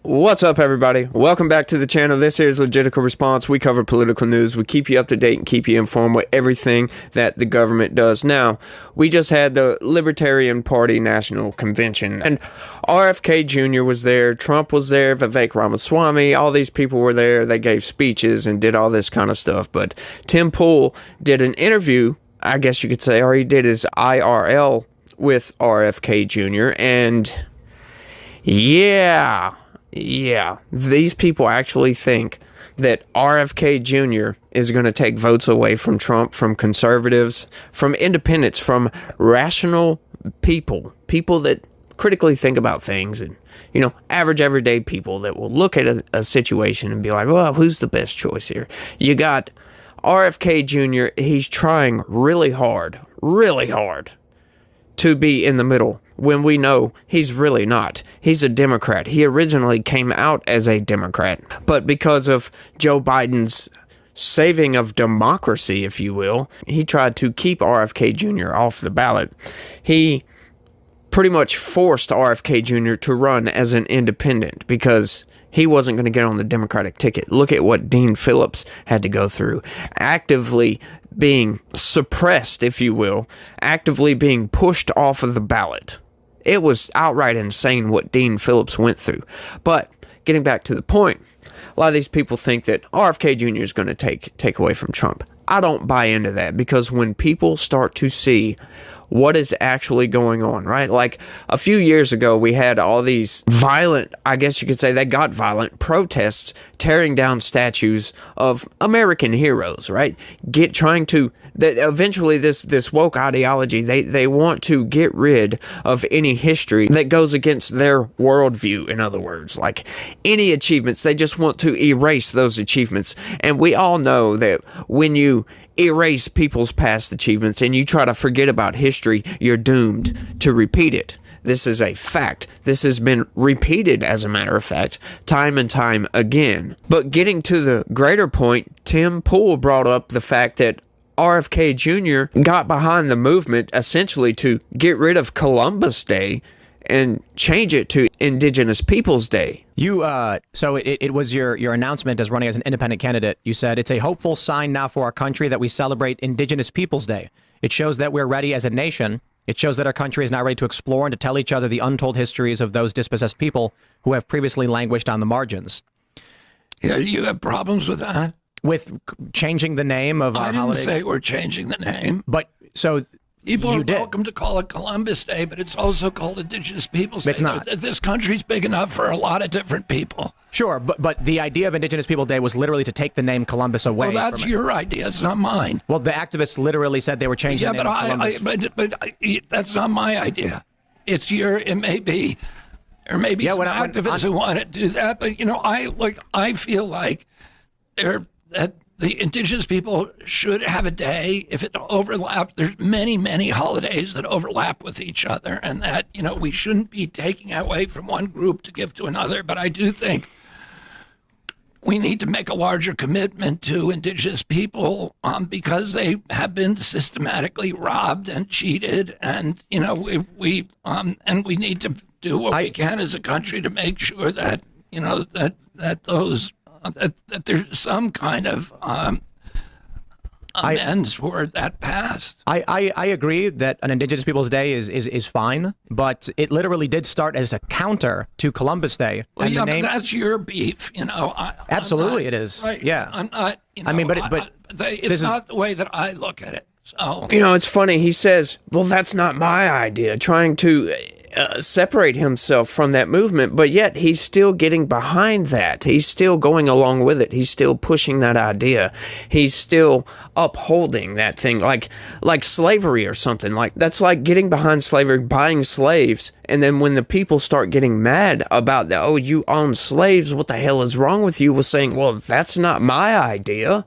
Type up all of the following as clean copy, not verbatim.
What's up, everybody? Welcome back to the channel. This is Legitical Response. We cover political news. We keep you up to date and keep you informed with everything that the government does. Now, we just had the Libertarian Party National Convention, and RFK Jr. was there, Trump was there, Vivek Ramaswamy, all these people were there. They gave speeches and did all this kind of stuff. But Tim Pool did an interview, I guess you could say, or he did his IRL with RFK Jr., and yeah, these people actually think that RFK Jr. is going to take votes away from Trump, from conservatives, from independents, from rational people that critically think about things, and, average everyday people that will look at a situation and be like, well, who's the best choice here? You got RFK Jr., he's trying really hard to be in the middle, when we know he's really not. He's a Democrat. He originally came out as a Democrat, but because of Joe Biden's saving of democracy, if you will, he tried to keep RFK Jr. off the ballot. He pretty much forced RFK Jr. to run as an independent because he wasn't going to get on the Democratic ticket. Look at what Dean Phillips had to go through, actively being suppressed, if you will, actively being pushed off of the ballot. It was outright insane what Dean Phillips went through. But getting back to the point, a lot of these people think that RFK Jr. is going to take away from Trump. I don't buy into that, because when people start to see what is actually going on, right? Like a few years ago, we had all these violent, I guess you could say they got violent, protests tearing down statues of American heroes, right? Eventually this woke ideology, they want to get rid of any history that goes against their worldview, in other words. Like any achievements, they just want to erase those achievements. And we all know that when you erase people's past achievements and you try to forget about history, you're doomed to repeat it. This is a fact. This has been repeated, as a matter of fact, time and time again. But getting to the greater point, Tim Pool brought up the fact that RFK Jr. got behind the movement essentially to get rid of Columbus Day and change it to Indigenous Peoples Day. So it was your announcement as running as an independent candidate. You said, it's a hopeful sign now for our country that we celebrate Indigenous Peoples Day. It shows that we're ready as a nation. It shows that our country is now ready to explore and to tell each other the untold histories of those dispossessed people who have previously languished on the margins. Yeah, you have problems with that? With changing the name of our holiday? I didn't say we're changing the name. But so people are welcome to call it Columbus Day, but it's also called Indigenous Peoples Day. It's not. This country's big enough for a lot of different people. Sure, but the idea of Indigenous People Day was literally to take the name Columbus away. Well, that's your idea. It's not mine. Well, the activists literally said they were changing the name of Columbus. But that's not my idea. It may be, or maybe some activists who want to do that. But I feel like that the indigenous people should have a day. If it overlaps, there's many holidays that overlap with each other, and that we shouldn't be taking away from one group to give to another. But I do think we need to make a larger commitment to indigenous people because they have been systematically robbed and cheated, and we need to do what we can as a country to make sure that that there's some kind of amends for that past. I agree that an Indigenous Peoples Day is fine, but it literally did start as a counter to Columbus Day. Well, but that's your beef, Absolutely, it is. Right, yeah, I'm not. But it's not the way that I look at it. So it's funny. He says, "Well, that's not my idea," trying to separate himself from that movement, but yet he's still getting behind that. He's still going along with it. He's still pushing that idea. He's still upholding that thing, like slavery or something. Like that's like getting behind slavery, buying slaves, and then when the people start getting mad about that, oh, you own slaves, what the hell is wrong with you? Was saying, well, that's not my idea.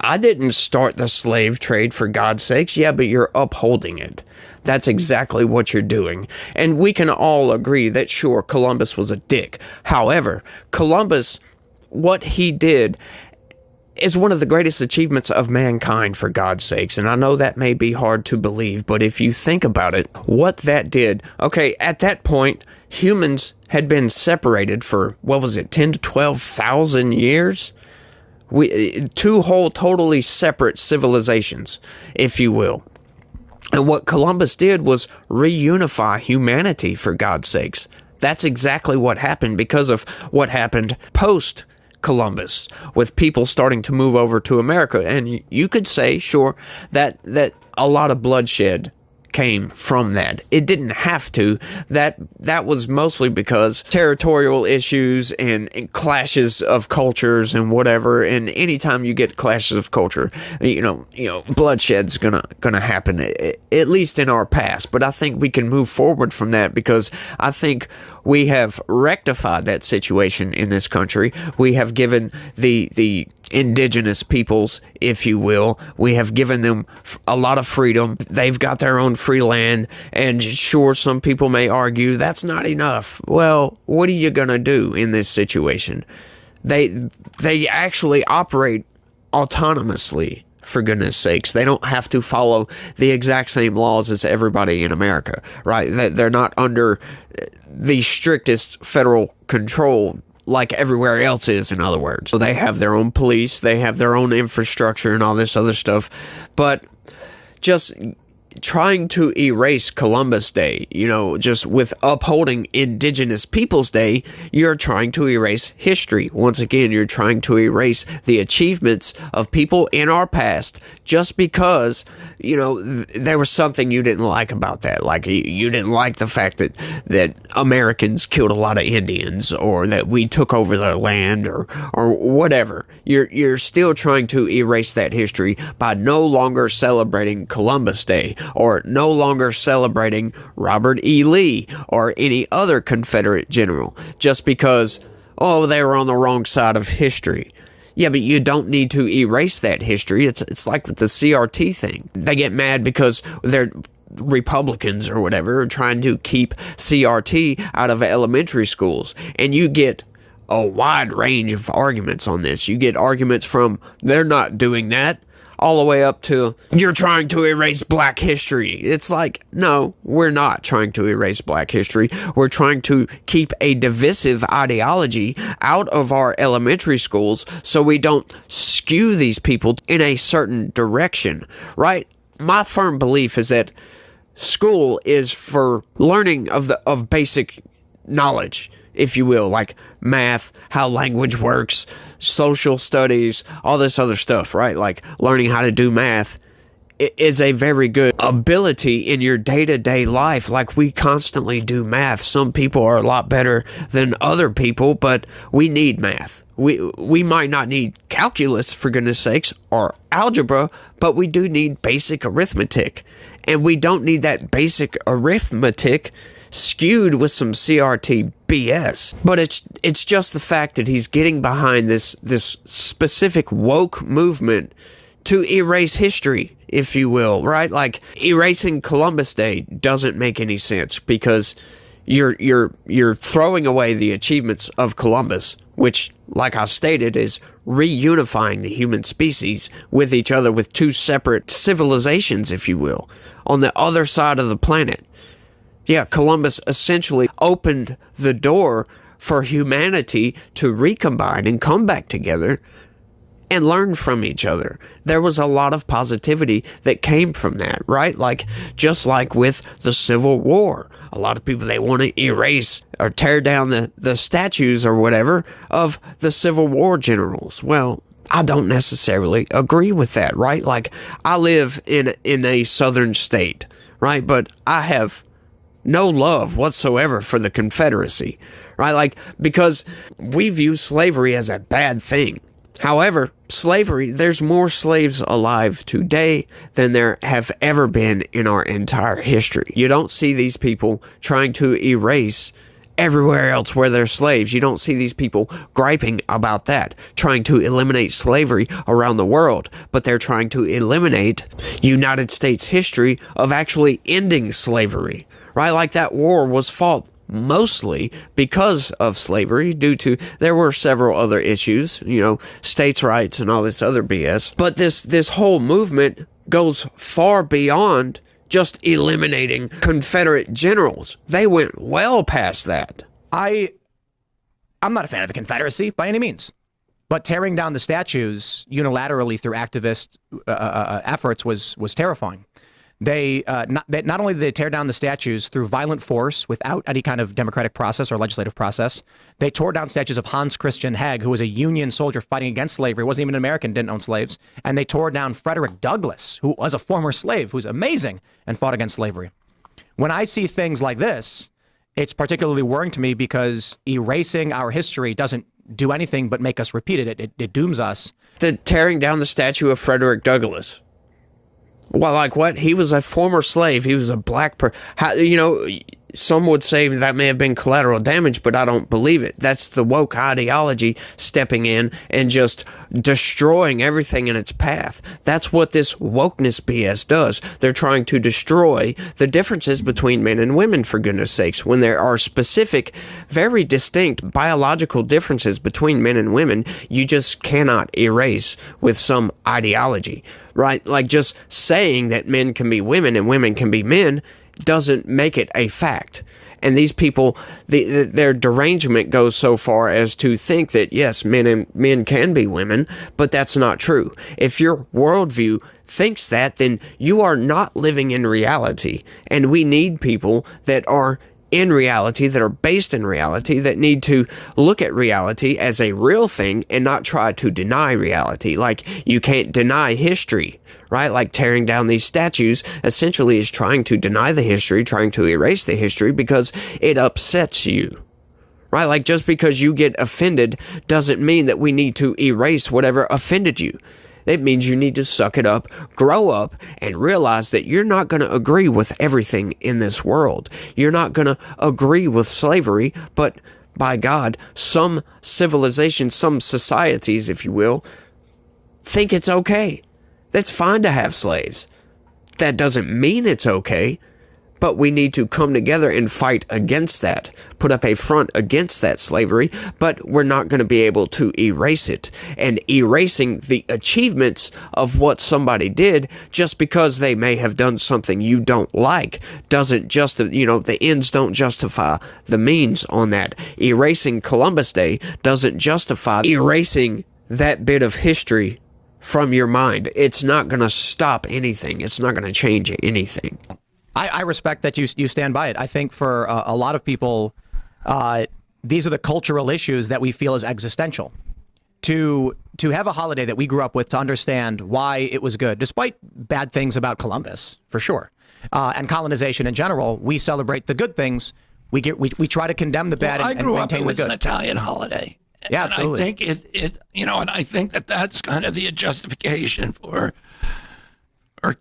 I didn't start the slave trade, for God's sakes. Yeah, but you're upholding it. That's exactly what you're doing. And we can all agree that, sure, Columbus was a dick. However, Columbus, what he did, is one of the greatest achievements of mankind, for God's sakes. And I know that may be hard to believe, but if you think about it, what that did, okay, at that point, humans had been separated for, 10 to 12,000 years? Two whole, totally separate civilizations, if you will. And what Columbus did was reunify humanity, for God's sakes. That's exactly what happened because of what happened post Columbus, with people starting to move over to America. And you could say, sure, that a lot of bloodshed came from that. It didn't have to. That was mostly because territorial issues and clashes of cultures and whatever. And anytime you get clashes of culture, bloodshed's gonna happen, at least in our past. But I think we can move forward from that because I think we have rectified that situation in this country. We have given the indigenous peoples, if you will, we have given them a lot of freedom. They've got their own free land, and sure, some people may argue that's not enough. Well, what are you gonna do in this situation? They actually operate autonomously, for goodness sakes. They don't have to follow the exact same laws as everybody in America, right? They're not under the strictest federal control like everywhere else is, in other words. So they have their own police, they have their own infrastructure and all this other stuff. But just trying to erase Columbus Day, just with upholding Indigenous Peoples Day, you're trying to erase history. Once again, you're trying to erase the achievements of people in our past just because, there was something you didn't like about that. Like, you didn't like the fact that Americans killed a lot of Indians, or that we took over their land, or whatever. You're still trying to erase that history by no longer celebrating Columbus Day, or no longer celebrating Robert E. Lee or any other Confederate general just because, they were on the wrong side of history. Yeah, but you don't need to erase that history. It's like with the CRT thing. They get mad because they're Republicans or whatever are trying to keep CRT out of elementary schools. And you get a wide range of arguments on this. You get arguments from, they're not doing that, all the way up to, you're trying to erase black history. It's like, no, we're not trying to erase black history. We're trying to keep a divisive ideology out of our elementary schools so we don't skew these people in a certain direction, right? My firm belief is that school is for learning of basic knowledge, if you will, like math, how language works, social studies, all this other stuff, right? Like learning how to do math is a very good ability in your day-to-day life. Like, we constantly do math. Some people are a lot better than other people, but we need math. We might not need calculus, for goodness sakes, or algebra, but we do need basic arithmetic. And we don't need that basic arithmetic skewed with some CRT BS. But it's just the fact that he's getting behind this specific woke movement to erase history, if you will, right? Like, erasing Columbus Day doesn't make any sense because you're throwing away the achievements of Columbus, which, like I stated, is reunifying the human species with each other, with two separate civilizations, if you will, on the other side of the planet. Yeah, Columbus essentially opened the door for humanity to recombine and come back together and learn from each other. There was a lot of positivity that came from that, right? Like, just like with the Civil War. A lot of people, they want to erase or tear down the statues or whatever of the Civil War generals. Well, I don't necessarily agree with that, right? Like, I live in a southern state, right? But I have no love whatsoever for the Confederacy, right? Like, because we view slavery as a bad thing. However, slavery, there's more slaves alive today than there have ever been in our entire history. You don't see these people trying to erase everywhere else where they're slaves. You don't see these people griping about that, trying to eliminate slavery around the world, but they're trying to eliminate United States history of actually ending slavery, right? Like, that war was fought mostly because of slavery, there were several other issues, states' rights and all this other BS. But this whole movement goes far beyond just eliminating Confederate generals. They went well past that. I'm not a fan of the Confederacy by any means. But tearing down the statues unilaterally through activist efforts was terrifying. Not only did they tear down the statues through violent force without any kind of democratic process or legislative process, they tore down statues of Hans Christian Heg, who was a Union soldier fighting against slavery, wasn't even an American, didn't own slaves. And they tore down Frederick Douglass, who was a former slave, who's amazing and fought against slavery. When I see things like this, it's particularly worrying to me because erasing our history doesn't do anything but make us repeat it. It dooms us. The tearing down the statue of Frederick Douglass. Well, like what? He was a former slave. He was a black person. Some would say that may have been collateral damage, but I don't believe it. That's the woke ideology stepping in and just destroying everything in its path. That's what this wokeness BS does. They're trying to destroy the differences between men and women, for goodness sakes, when there are specific, very distinct biological differences between men and women. You just cannot erase with some ideology, right? Like just saying that men can be women and women can be men doesn't make it a fact. And these people, their derangement goes so far as to think that, yes, men can be women, but that's not true. If your worldview thinks that, then you are not living in reality. And we need people that are in reality, that are based in reality, that need to look at reality as a real thing and not try to deny reality. Like, you can't deny history, right? Like tearing down these statues essentially is trying to deny the history, trying to erase the history because it upsets you, right? Like, just because you get offended doesn't mean that we need to erase whatever offended you. It means you need to suck it up, grow up, and realize that you're not going to agree with everything in this world. You're not going to agree with slavery, but by God, some civilizations, some societies, if you will, think it's okay. That's fine to have slaves. That doesn't mean it's okay, but we need to come together and fight against that, put up a front against that slavery, but we're not going to be able to erase it. And erasing the achievements of what somebody did just because they may have done something you don't like doesn't the ends don't justify the means on that. Erasing Columbus Day doesn't justify erasing that bit of history from your mind. It's not going to stop anything. It's not going to change anything. I respect that you stand by it. I think for a lot of people, these are the cultural issues that we feel is existential. To have a holiday that we grew up with, to understand why it was good, despite bad things about Columbus, for sure, and colonization in general, we celebrate the good things. We try to condemn the bad and maintain the good. I grew up, it was an Italian holiday. Yeah, absolutely. And I think and I think that that's kind of the justification for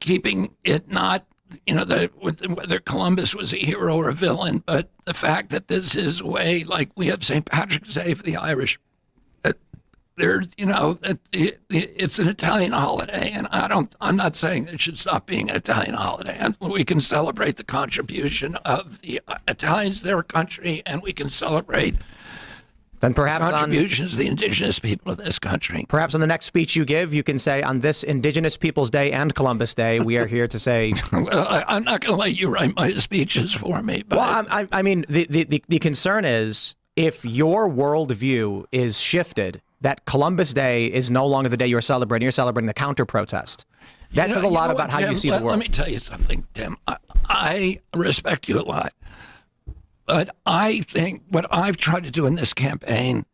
keeping it not, whether Columbus was a hero or a villain, but the fact that this is a way, like we have St. Patrick's Day for the Irish, that it's an Italian holiday, and I'm not saying it should stop being an Italian holiday. And we can celebrate the contribution of the Italians to their country, and we can celebrate then perhaps contributions to the indigenous people of this country. Perhaps on the next speech you give, you can say, on this Indigenous Peoples Day and Columbus Day, we are here to say... Well, I'm not going to let you write my speeches for me. But... Well, I mean, the concern is, if your worldview is shifted, that Columbus Day is no longer the day you're celebrating the counter-protest. That says a lot about how you see the world. Let me tell you something, Tim. I respect you a lot. But I think what I've tried to do in this campaign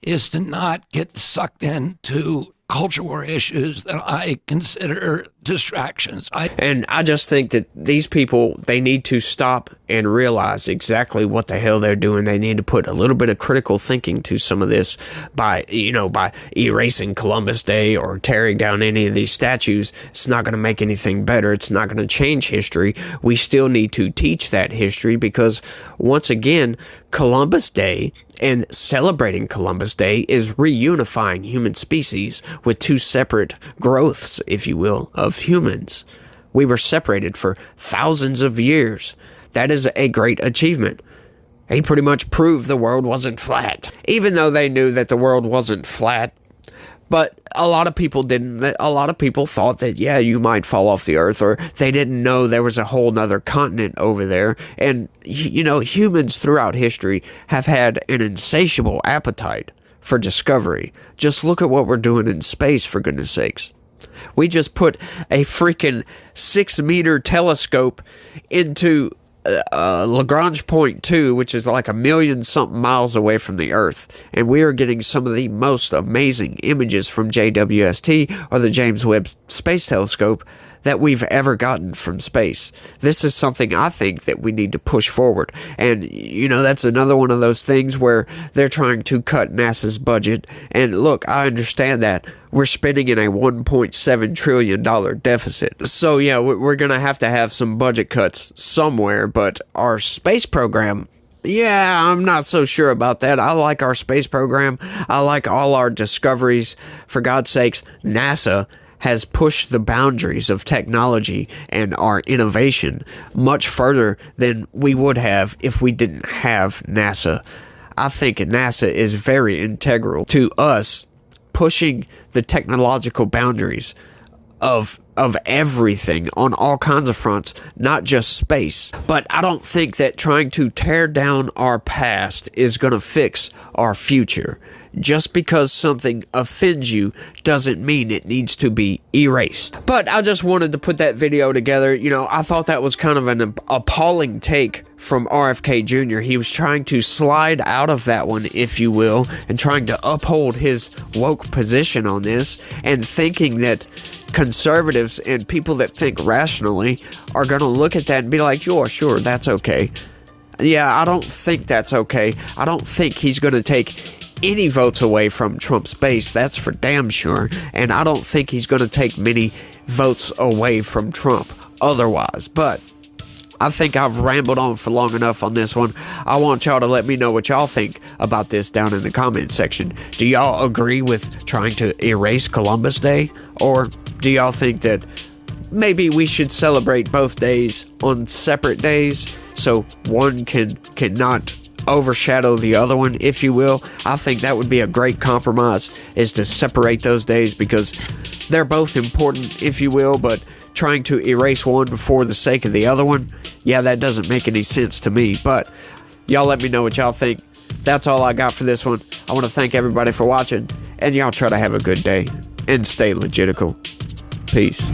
is to not get sucked into culture war issues that I consider distractions. And I just think that these people, they need to stop and realize exactly what the hell they're doing. They need to put a little bit of critical thinking to some of this by erasing Columbus Day or tearing down any of these statues. It's not going to make anything better. It's not going to change history. We still need to teach that history because, once again, Columbus Day and celebrating Columbus Day is reunifying human species with two separate growths, if you will, of humans. We were separated for thousands of years. That is a great achievement. He pretty much proved the world wasn't flat, even though they knew that the world wasn't flat. But a lot of people didn't. A lot of people thought that, yeah, you might fall off the earth, or they didn't know there was a whole nother continent over there. And, you know, humans throughout history have had an insatiable appetite for discovery. Just look at what we're doing in space, for goodness sakes. We just put a freaking 6-meter telescope into Lagrange Point 2, which is like 1,000,000-something miles away from the Earth, and we are getting some of the most amazing images from JWST, or the James Webb Space Telescope, that we've ever gotten from space. This is something I think that we need to push forward. And, you know, that's another one of those things where they're trying to cut NASA's budget. And look, I understand that. We're spending in a $1.7 trillion deficit. So, yeah, we're going to have some budget cuts somewhere. But our space program, yeah, I'm not so sure about that. I like our space program. I like all our discoveries. For God's sakes, NASA has pushed the boundaries of technology and our innovation much further than we would have if we didn't have NASA. I think NASA is very integral to us pushing the technological boundaries of everything on all kinds of fronts, not just space. But I don't think that trying to tear down our past is going to fix our future. Just because something offends you doesn't mean it needs to be erased. But I just wanted to put that video together. You know, I thought that was kind of an appalling take from RFK Jr. He was trying to slide out of that one, if you will, and trying to uphold his woke position on this, and thinking that conservatives and people that think rationally are going to look at that and be like, sure, that's okay. Yeah, I don't think that's okay. I don't think he's going to take any votes away from Trump's base, that's for damn sure. And I don't think he's going to take many votes away from Trump otherwise. But I think I've rambled on for long enough on this one. I want y'all to let me know what y'all think about this down in the comment section. Do y'all agree with trying to erase Columbus Day? Or do y'all think that maybe we should celebrate both days on separate days so one cannot overshadow the other one, if you will? I think that would be a great compromise, is to separate those days, because they're both important, if you will, but trying to erase one for the sake of the other one, yeah, that doesn't make any sense to me. But y'all let me know what y'all think. That's all I got for this one. I want to thank everybody for watching, and y'all try to have a good day and stay legitical. Peace.